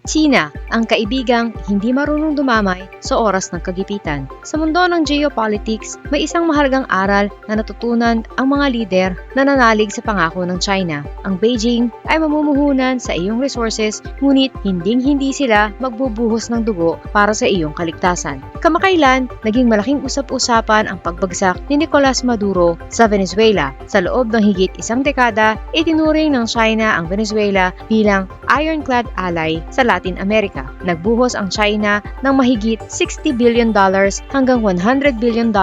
China, ang kaibigang hindi marunong dumamay sa oras ng kagipitan. Sa mundo ng geopolitics, may isang mahalagang aral na natutunan ang mga lider na nanalig sa pangako ng China. Ang Beijing ay mamumuhunan sa iyong resources, ngunit hinding-hindi sila magbubuhos ng dugo para sa iyong kaligtasan. Kamakailan, naging malaking usap-usapan ang pagbagsak ni Nicolas Maduro sa Venezuela. Sa loob ng higit isang dekada, itinuring ng China ang Venezuela bilang ironclad ally sa Latin America. Nagbuhos ang China ng mahigit $60 billion hanggang $100 billion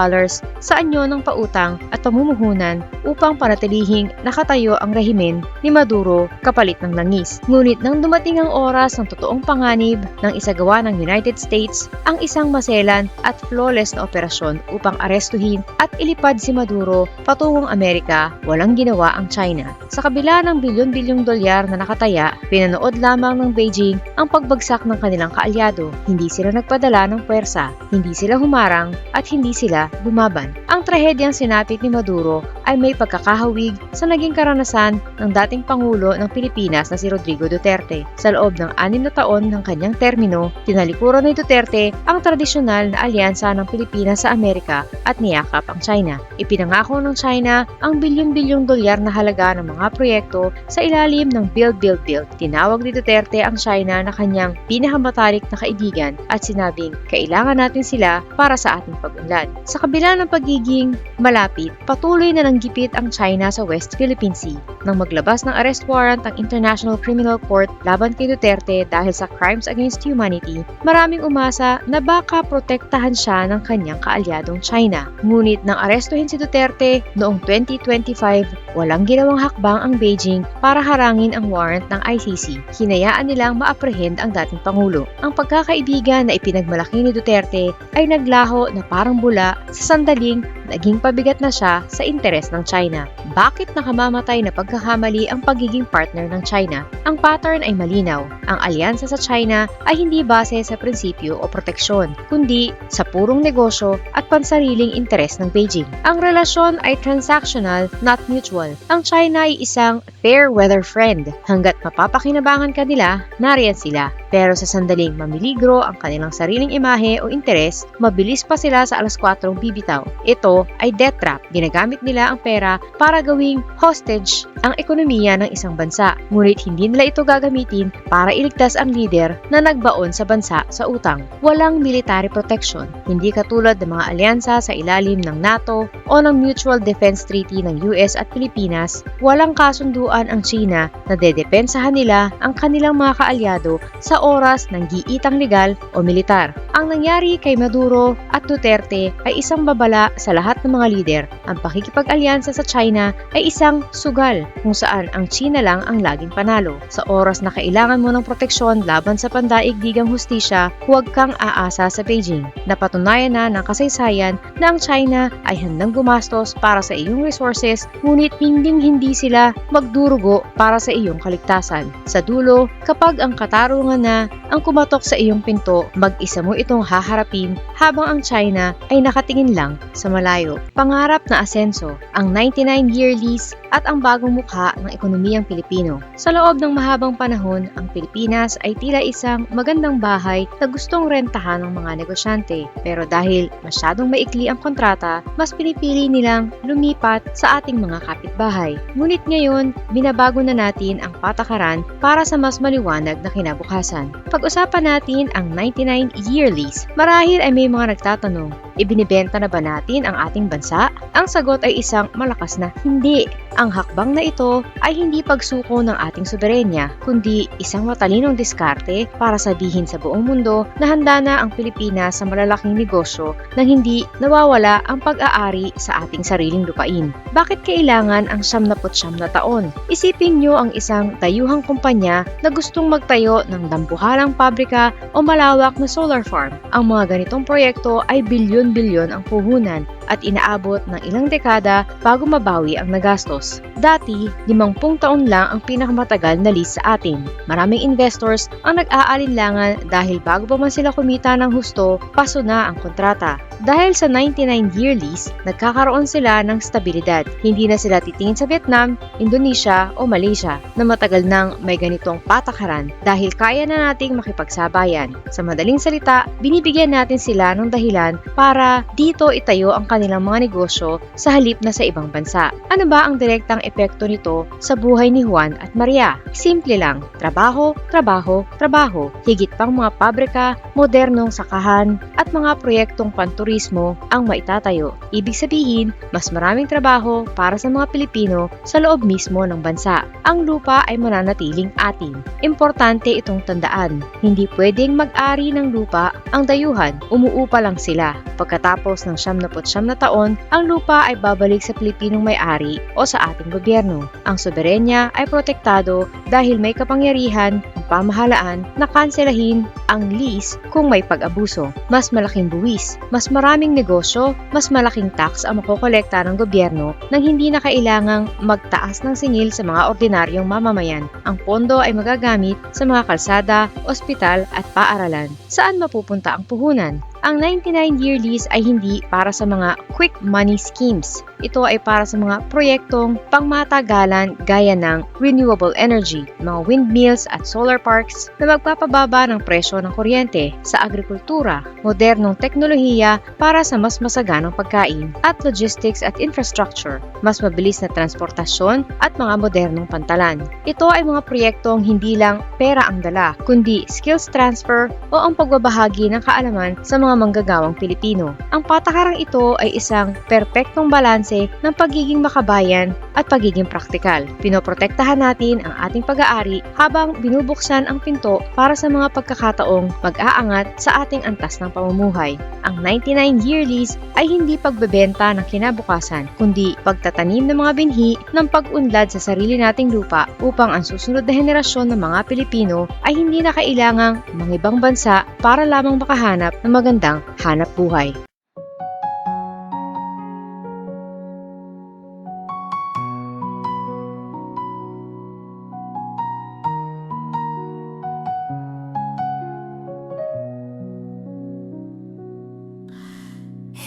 sa anyo ng pautang at pamumuhunan upang panatilihing nakatayo ang rehimen ni Maduro kapalit ng langis. Ngunit nang dumating ang oras ng totoong panganib ng isagawa ng United States ang isang maselan at flawless na operasyon upang arestuhin at ilipad si Maduro patungong Amerika, walang ginawa ang China. Sa kabila ng bilyon-bilyong dolyar na nakataya, pinanood lamang ng Beijing ang pagbagsak ng kanilang kaalyado. Hindi sila nagpadala ng puwersa, hindi sila humarang at hindi sila lumaban. Ang trahedyang sinapit ni Maduro ay may pagkakahawig sa naging karanasan ng dating Pangulo ng Pilipinas na si Rodrigo Duterte. Sa loob ng 6 na taon ng kanyang termino, tinalikuran ni Duterte ang tradisyonal na alyansa ng Pilipinas sa Amerika at niyakap ang China. Ipinangako ng China ang bilyon-bilyong dolyar na halaga ng mga proyekto sa ilalim ng Build, Build, Build. Tinawag ni Duterte ang China na kanyang pinakamatalik na kaibigan at sinabing kailangan natin sila para sa ating pag-unlad. Sa kabila ng pagiging malapit, patuloy na nanggipit ang China sa West Philippine Sea nang maglabas ng arrest warrant ang International Criminal Court laban kay Duterte dahil sa crimes against humanity. Maraming umasa na baka protektahan siya ng kanyang kaalyadong China. Ngunit nang arestuhin si Duterte noong 2025, walang ginawang hakbang ang Beijing para harangin ang warrant ng ICC. Hinayaan nilang ma-apprehend ang dating Pangulo. Ang pagkakaibigan na ipinagmalaki ni Duterte ay naglaho na parang bula sa sandaling naging pabigat na siya sa interes ng China. Bakit nakamamatay na pagkakamali ang pagiging partner ng China? Ang pattern ay malinaw. Ang alyansa sa China ay hindi base sa prinsipyo o proteksyon, kundi sa purong negosyo at pansariling interes ng Beijing. Ang relasyon ay transactional, not mutual. Ang China ay isang fair weather friend. Hanggat mapapakinabangan ka nila, nariyan sila. Pero sa sandaling mamiligro ang kanilang sariling imahe o interes, mabilis pa sila sa alas 4 bibitaw. Ito ay debt trap. Ginagamit nila ang pera para gawing hostage ang ekonomiya ng isang bansa. Ngunit hindi nila ito gagamitin para iligtas ang lider na nagbaon sa bansa sa utang. Walang military protection. Hindi katulad ng mga alyansa sa ilalim ng NATO o ng Mutual Defense Treaty ng US at Pilipinas, walang kasunduan ang China na dedepensahan nila ang kanilang mga kaalyado sa oras ng giitang legal o militar. Ang nangyari kay Maduro at Duterte ay isang babala sa lahat ng mga lider. Ang pakikipag-alyansa sa China ay isang sugal kung saan ang China lang ang laging panalo. Sa oras na kailangan mo ng proteksyon laban sa pandaigdigang hustisya, huwag kang aasa sa Beijing. Napatunayan na ng kasaysayan na ang China ay handang gumastos para sa iyong resources, ngunit hindi sila magdurugo para sa iyong kaligtasan. Sa dulo, kapag ang katarungan na ang kumatok sa iyong pinto, mag-isa mo itong haharapin habang ang China ay nakatingin lang sa malayo. Pangarap na asenso, ang 99-year lease at ang bagong mukha ng ekonomiyang Pilipino. Sa loob ng mahabang panahon, ang Pilipinas ay tila isang magandang bahay na gustong rentahan ng mga negosyante. Pero dahil masyadong maikli ang kontrata, mas pinipili nilang lumipat sa ating mga kapitbahay. Ngunit ngayon, binabago na natin ang patakaran para sa mas maliwanag na kinabukasan. Pag-usapan natin ang 99-year lease. Marahil ay may mga nagtatanong, ibinibenta na ba natin ang ating bansa? Ang sagot ay isang malakas na hindi. Ang hakbang na ito ay hindi pagsuko ng ating soberenya, kundi isang matalinong diskarte para sabihin sa buong mundo na handa na ang Pilipinas sa malalaking negosyo nang hindi nawawala ang pag-aari sa ating sariling lupain. Bakit kailangan ang 79 na taon? Isipin nyo ang isang dayuhang kumpanya na gustong magtayo ng dambuhalang pabrika o malawak na solar farm. Ang mga ganitong proyekto ay bilyon bilyon ang puhunan at inaabot ng ilang dekada bago mabawi ang nagastos. Dati, 50 taon lang ang pinakamatagal na lease sa atin. Maraming investors ang nag-aalinlangan dahil bago pa man sila kumita ng husto, paso na ang kontrata. Dahil sa 99-year lease, nagkakaroon sila ng stabilidad. Hindi na sila titingin sa Vietnam, Indonesia o Malaysia na matagal nang may ganitong patakaran dahil kaya na nating makipagsabayan. Sa madaling salita, binibigyan natin sila ng dahilan para dito itayo ang kanilang mga negosyo sa halip na sa ibang bansa. Ano ba ang direktang epekto nito sa buhay ni Juan at Maria? Simple lang, trabaho, trabaho, trabaho. Higit pang mga pabrika, modernong sakahan at mga proyektong panturismo ang maitatayo. Ibig sabihin, mas maraming trabaho para sa mga Pilipino sa loob mismo ng bansa. Ang lupa ay mananatiling atin. Importante itong tandaan. Hindi pwedeng mag-ari ng lupa ang dayuhan, umuupa lang sila. Pagkatapos ng 79 na taon, ang lupa ay babalik sa Pilipinong may-ari o sa ating gobyerno. Ang soberenya ay protektado dahil may kapangyarihan ang pamahalaan na kanselahin ang lease kung may pag-abuso. Mas malaking buwis, mas maraming negosyo, mas malaking tax ang makokolekta ng gobyerno nang hindi na kailangang magtaas ng singil sa mga ordinaryong mamamayan. Ang pondo ay magagamit sa mga kalsada, ospital at paaralan. Saan mapupunta ang puhunan? Ang 99-year lease ay hindi para sa mga quick money schemes. Ito ay para sa mga proyektong pangmatagalan gaya ng renewable energy, mga windmills at solar parks na magpapababa ng presyo ng kuryente, sa agrikultura, modernong teknolohiya para sa mas masaganang pagkain, at logistics at infrastructure, mas mabilis na transportasyon at mga modernong pantalan. Ito ay mga proyektong hindi lang pera ang dala, kundi skills transfer o ang pagbabahagi ng kaalaman sa mga manggagawang Pilipino. Ang patakarang ito ay isang perpektong balanse ng pagiging makabayan at pagiging praktikal. Pinoprotektahan natin ang ating pag-aari habang binubuksan ang pinto para sa mga pagkakataong mag-aangat sa ating antas ng pamumuhay. Ang 99-year lease ay hindi pagbebenta ng kinabukasan, kundi pagtatanim ng mga binhi ng pag-unlad sa sarili nating lupa upang ang susunod na henerasyon ng mga Pilipino ay hindi na kailangang mangibang bansa para lamang makahanap ng magandang hanap buhay.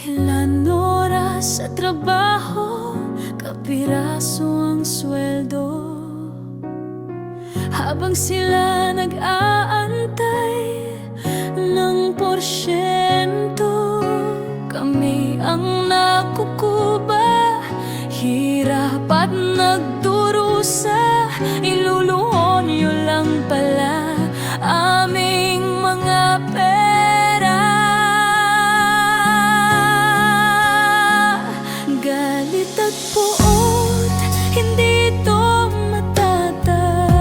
Ilan oras sa trabaho, kapiraso ang sweldo. Habang sila nag-aantay ng porsyento, kami ang nakukuba, hirap at nagdurusa. Iluluhon nyo lang pala aming mga pera. Galit at puot, hindi ito matatapos.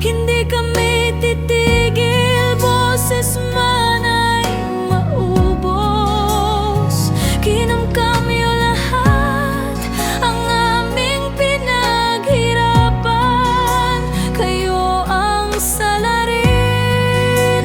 Hindi kami titigil, boses man ay maubos. Kinamkam nyo lahat ang aming pinaghirapan. Kayo ang salarin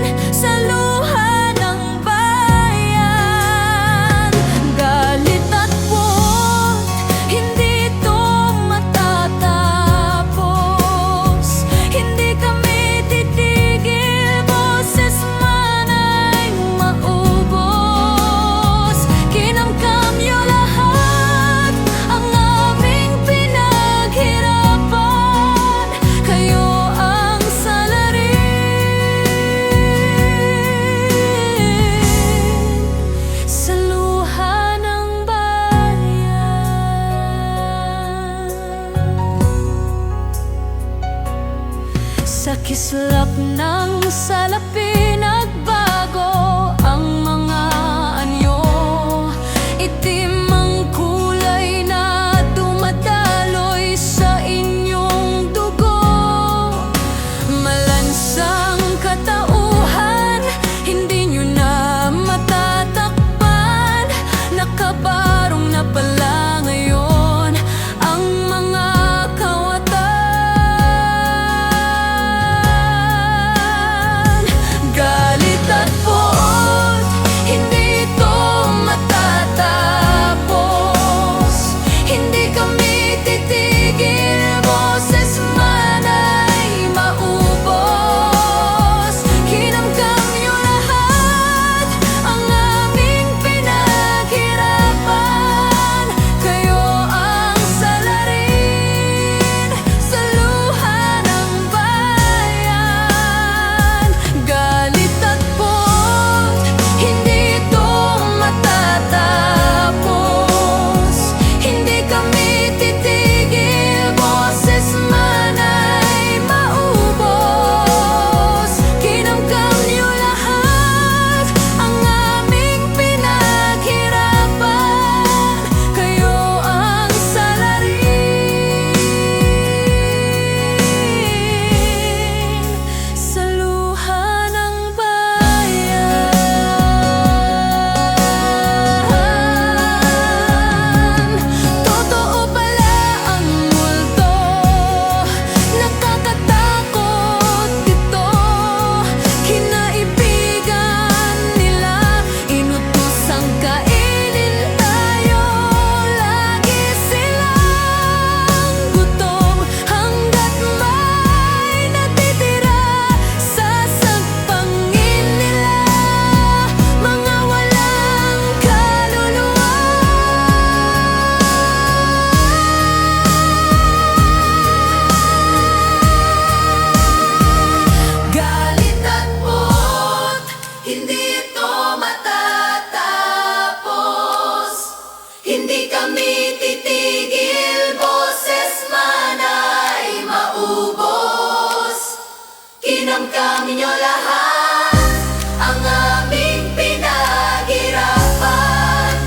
Kinamkam ninyo lahat ang aming pinaghirapan.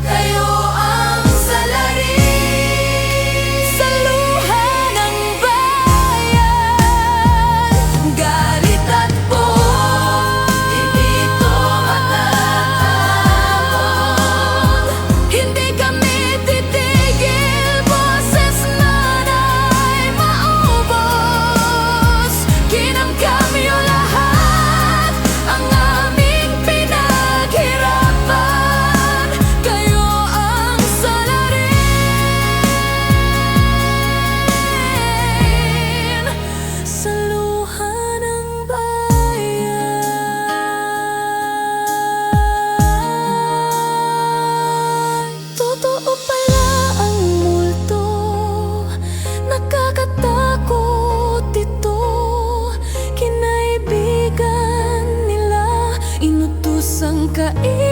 Kayo ang salarin sa luha ng bayan. Galit at buhok, hindi ito matatapon. Hindi kami titigil, boses man ay maubos. Kinamkam niyo lahat ang aming pinaghirapan. Kayo ang salarin sa luha ng bayan. Totoo pala ang multo, nakakatakot ito. Kinaibigan nila, inutusang kainin